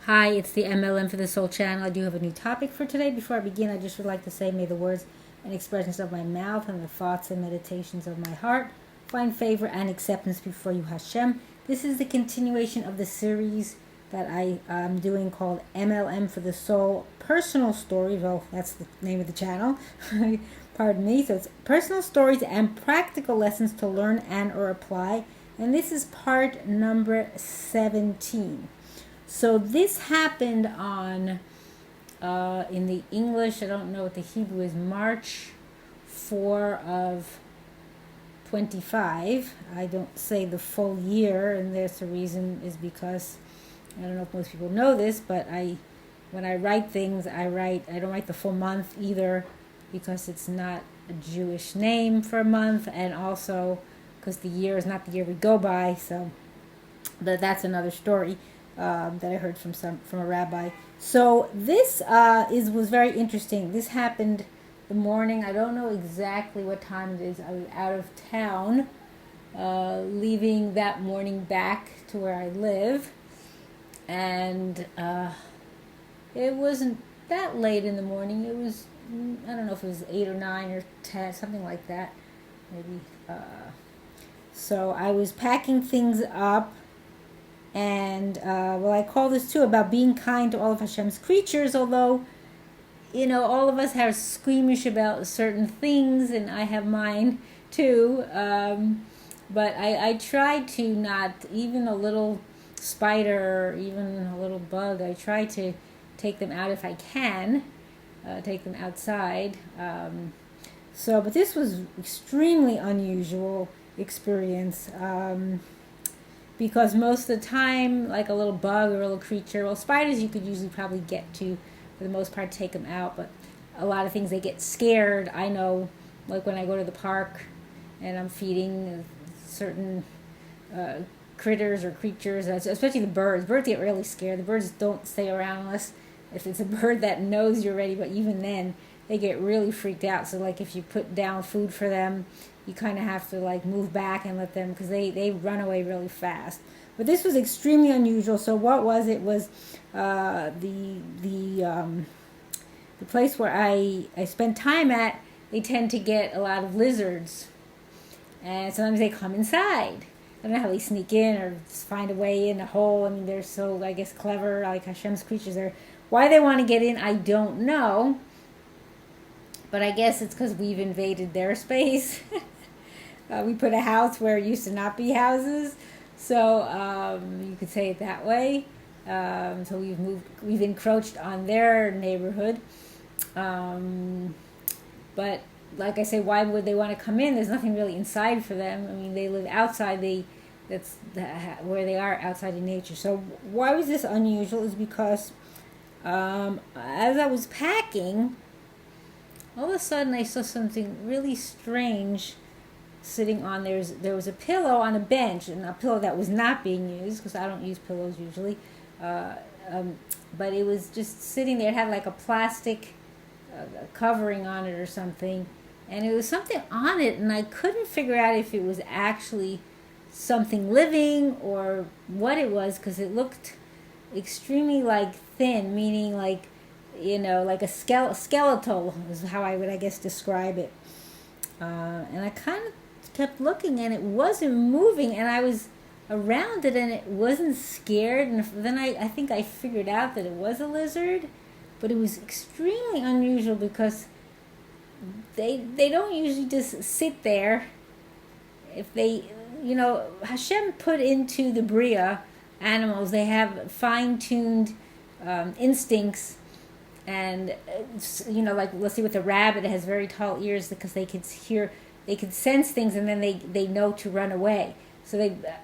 Hi, it's the MLM for the Soul channel. I do have a new topic for today. Before I begin, I just would like to say, may the words and expressions of my mouth and the thoughts and meditations of my heart find favor and acceptance before you, Hashem. This is the continuation of the series that I am doing called MLM for the Soul Personal Stories. Well, that's the name of the channel. Pardon me. So it's personal stories and practical lessons to learn and or apply. And this is part number 17. So this happened on, in the English, I don't know what the Hebrew is, March 4 of 25. I don't say the full year, and there's a reason is because, I don't know if most people know this, but when I write things, I don't write the full month either, because it's not a Jewish name for a month, and also because the year is not the year we go by, so that's another story. That I heard from a rabbi. So this was very interesting. This happened the morning. I don't know exactly what time it is. I was out of town, leaving that morning back to where I live, and it wasn't that late in the morning. It was, I don't know if it was 8 or 9 or 10, something like that, maybe. So I was packing things up. And, I call this too about being kind to all of Hashem's creatures, although, all of us are squeamish about certain things, and I have mine too. But I try to not, even a little spider or even a little bug, I try to take them out if I can, take them outside. But this was extremely unusual experience. Because most of the time, like a little bug or a little creature, well, spiders you could usually probably get to, for the most part, take them out, but a lot of things, they get scared. I know, like when I go to the park and I'm feeding certain critters or creatures, especially the birds. Birds get really scared. The birds don't stay around unless if it's a bird that knows you're ready, but even then, they get really freaked out. So, like, if you put down food for them, you kind of have to like move back and let them, because they run away really fast. But this was extremely unusual. So what was it? Was the place where I spend time at, they tend to get a lot of lizards, and sometimes they come inside. I don't know how they sneak in or find a way in a hole. I mean, they're so, I guess, clever, like Hashem's creatures are. Why they want to get in, I don't know. But I guess it's because we've invaded their space. We put a house where it used to not be houses, so you could say it that way. So we've encroached on their neighborhood. But like I say, why would they want to come in? There's nothing really inside for them. I mean, they live outside. That's where they are, outside in nature. So why was this unusual? Is because as I was packing, all of a sudden I saw something really strange sitting on, there was a pillow on a bench, and a pillow that was not being used, because I don't use pillows usually, but it was just sitting there. It had like a plastic covering on it or something, and it was something on it, and I couldn't figure out if it was actually something living or what it was, because it looked extremely like thin, meaning like, like a skeletal is how I would, I guess, describe it. And I kind of kept looking, and it wasn't moving, and I was around it, and it wasn't scared. And then I think I figured out that it was a lizard, but it was extremely unusual because they don't usually just sit there. If they, Hashem put into the Bria animals, they have fine-tuned instincts. And, like, let's see, with a rabbit, it has very tall ears because they could sense things, and then they know to run away. So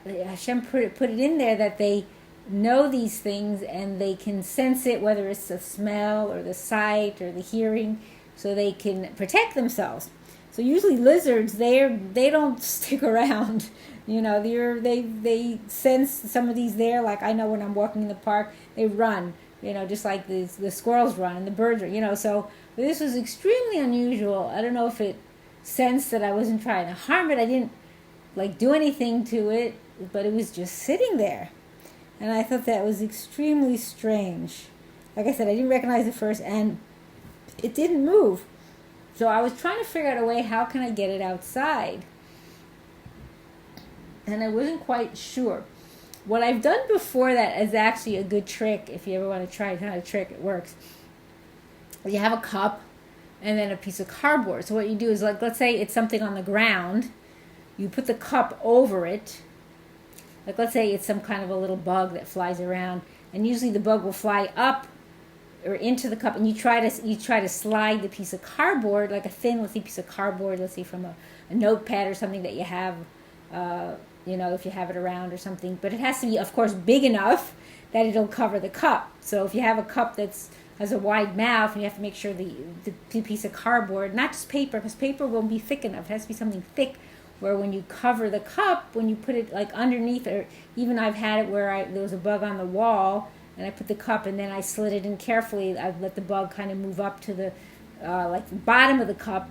Hashem put it in there that they know these things, and they can sense it, whether it's the smell or the sight or the hearing, so they can protect themselves. So usually lizards, they don't stick around. They sense some of these there. Like, I know when I'm walking in the park, they run. Just like the squirrels run and the birds run, so this was extremely unusual. I don't know if it sensed that I wasn't trying to harm it. I didn't, do anything to it, but it was just sitting there. And I thought that was extremely strange. Like I said, I didn't recognize it first, and it didn't move. So I was trying to figure out a way, how can I get it outside? And I wasn't quite sure. What I've done before that is actually a good trick. If you ever want to try, it's not a trick, it works. You have a cup and then a piece of cardboard. So what you do is, like, let's say it's something on the ground. You put the cup over it. Like, let's say it's some kind of a little bug that flies around, and usually the bug will fly up or into the cup, and you try to slide the piece of cardboard, like a thin, let's say, piece of cardboard, let's say from a notepad or something that you have, if you have it around or something. But it has to be, of course, big enough that it'll cover the cup. So if you have a cup has a wide mouth, and you have to make sure the piece of cardboard, not just paper, because paper won't be thick enough. It has to be something thick, where when you cover the cup, when you put it like underneath, or even I've had it where there was a bug on the wall, and I put the cup and then I slid it in carefully. I've let the bug kind of move up to the the bottom of the cup,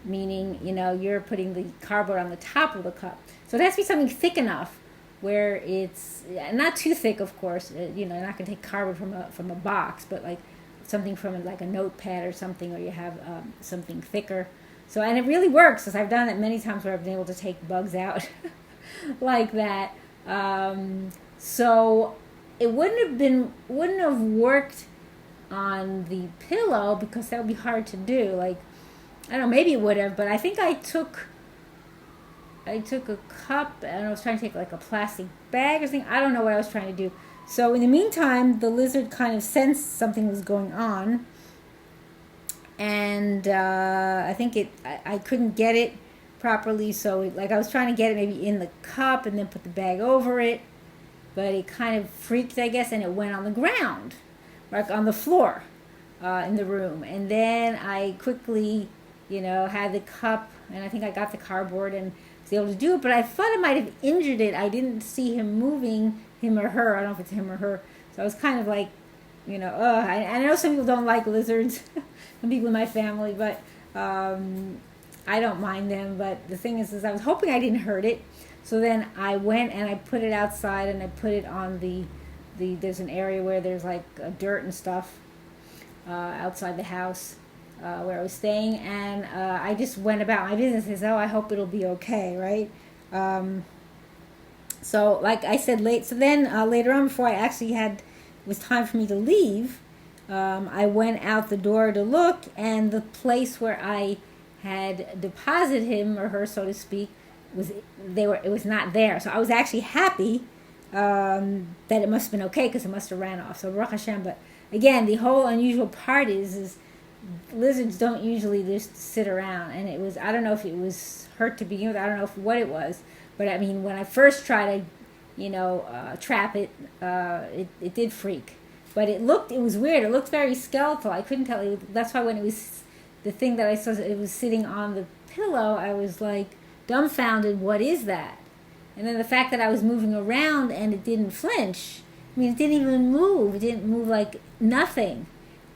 meaning you're putting the cardboard on the top of the cup. So it has to be something thick enough where it's not too thick, of course. You're not going to take cardboard from a box, but like something from like a notepad or something, or you have something thicker. So, and it really works, because I've done it many times where I've been able to take bugs out like that. So it wouldn't have worked on the pillow, because that would be hard to do. Like, I don't know, maybe it would have, but I think I took a cup, and I was trying to take like a plastic bag or something. I don't know what I was trying to do. So in the meantime, the lizard kind of sensed something was going on, and I think I couldn't get it properly. So I was trying to get it maybe in the cup and then put the bag over it, but it kind of freaked, I guess, and it went on the ground, like on the floor in the room. And then I quickly, had the cup, and I think I got the cardboard and was able to do it, but I thought it might have injured it. I didn't see him moving, him or her. I don't know if it's him or her. So I was kind of like, I know some people don't like lizards, some people in my family, but I don't mind them. But the thing is I was hoping I didn't hurt it. So then I went and I put it outside, and I put it on there's an area where there's like dirt and stuff outside the house where I was staying, and I just went about my business and said, I hope it'll be okay, right? So like I said, later on, before I actually it was time for me to leave, I went out the door to look, and the place where I had deposited him or her, so to speak, it was not there. So I was actually happy that it must have been okay, because it must have ran off. So Baruch Hashem. But again, the whole unusual part is lizards don't usually just sit around, and I don't know if it was hurt to begin with. I don't know what it was, but I mean, when I first tried to trap it, it did freak. But it was weird. It looked very skeletal. I couldn't tell. That's why when it was the thing that I saw, it was sitting on the pillow, I was like dumbfounded. What is that? And then the fact that I was moving around and it didn't flinch. I mean, it didn't even move. It didn't move, like nothing.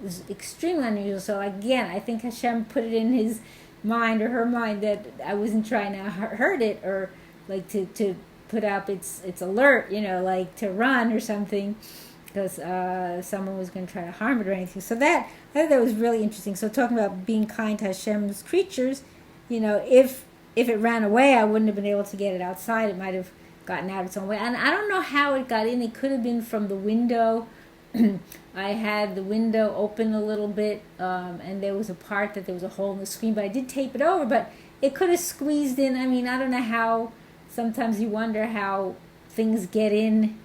It was extremely unusual. So again, I think Hashem put it in his mind or her mind that I wasn't trying to hurt it, or like to put up its alert, like to run or something, because someone was going to try to harm it or anything. So I thought that was really interesting. So talking about being kind to Hashem's creatures, if it ran away, I wouldn't have been able to get it outside. It might have gotten out its own way. And I don't know how it got in. It could have been from the window. I had the window open a little bit, and there was a part that there was a hole in the screen, but I did tape it over, but it could have squeezed in. I mean, I don't know how. Sometimes you wonder how things get in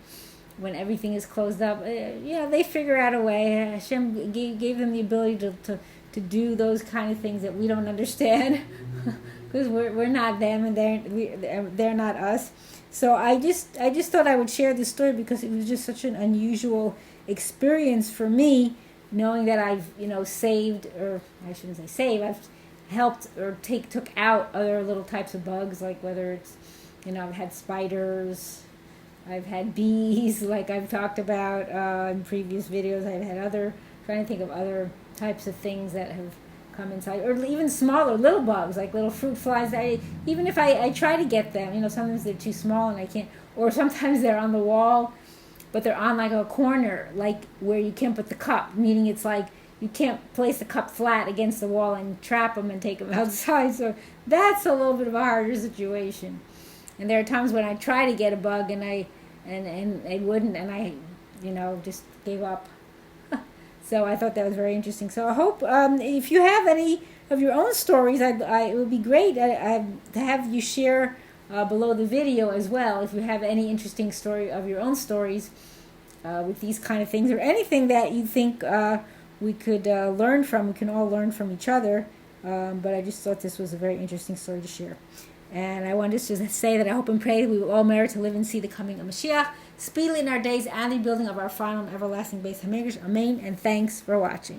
when everything is closed up. They figure out a way. Hashem gave them the ability to do those kind of things that we don't understand, because we're not them and they're not us. So I just thought I would share this story, because it was just such an unusual experience for me, knowing that I've saved, or I shouldn't say save, I've helped or took out other little types of bugs, like whether it's I've had spiders, I've had bees, like I've talked about in previous videos. I've had trying to think of other types of things that have come inside, or even smaller little bugs, like little fruit flies. Even if I try to get them, sometimes they're too small and I can't, or sometimes they're on the wall but they're on like a corner, like where you can't put the cup, meaning it's like you can't place the cup flat against the wall and trap them and take them outside. So that's a little bit of a harder situation. And there are times when I try to get a bug and I wouldn't, and I, just gave up. So I thought that was very interesting. So I hope if you have any of your own stories, it would be great to have you share below the video as well. If you have any interesting story of your own stories with these kind of things, or anything that you think we could learn from. We can all learn from each other. But I just thought this was a very interesting story to share. And I wanted to say that I hope and pray that we will all merit to live and see the coming of Mashiach speedily in our days and the building of our final and everlasting Beis Hamikdash. Amen. And thanks for watching.